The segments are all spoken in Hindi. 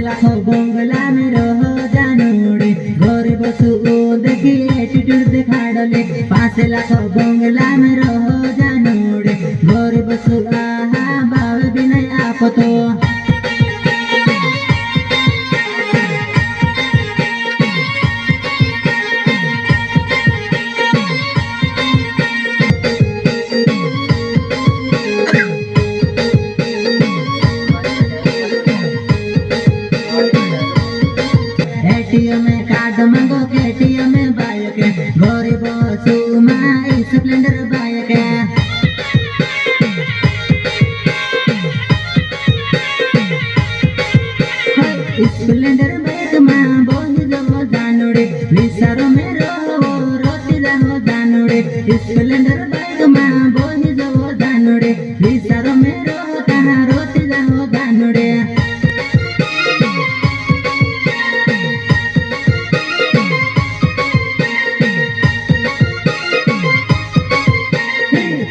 लाखो बंगला में रहो जानोड़े घरे बसु देखी एटीट्यूड दिखाड़ले 5 लाखो बंगला में रहो जानोड़े घरे बसु आहा बावे भी नहीं आपो तो एटीएम में कार्ड मांगो एटीएम में बाइक घरे बसु माई स्प्लेंडर बाइक स्प्लेंडर बाइक मां बोही जाओ जानोड़े विचारो में रहो रोती जाओ जानोड़े स्प्लेंडर बाइक मां बोही जाओ जानोड़े विचारो में रहो कहाँ रोती जाओ जानोड़े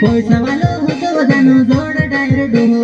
पैसा वालो हो तो जानो जोड़ टायर डोहो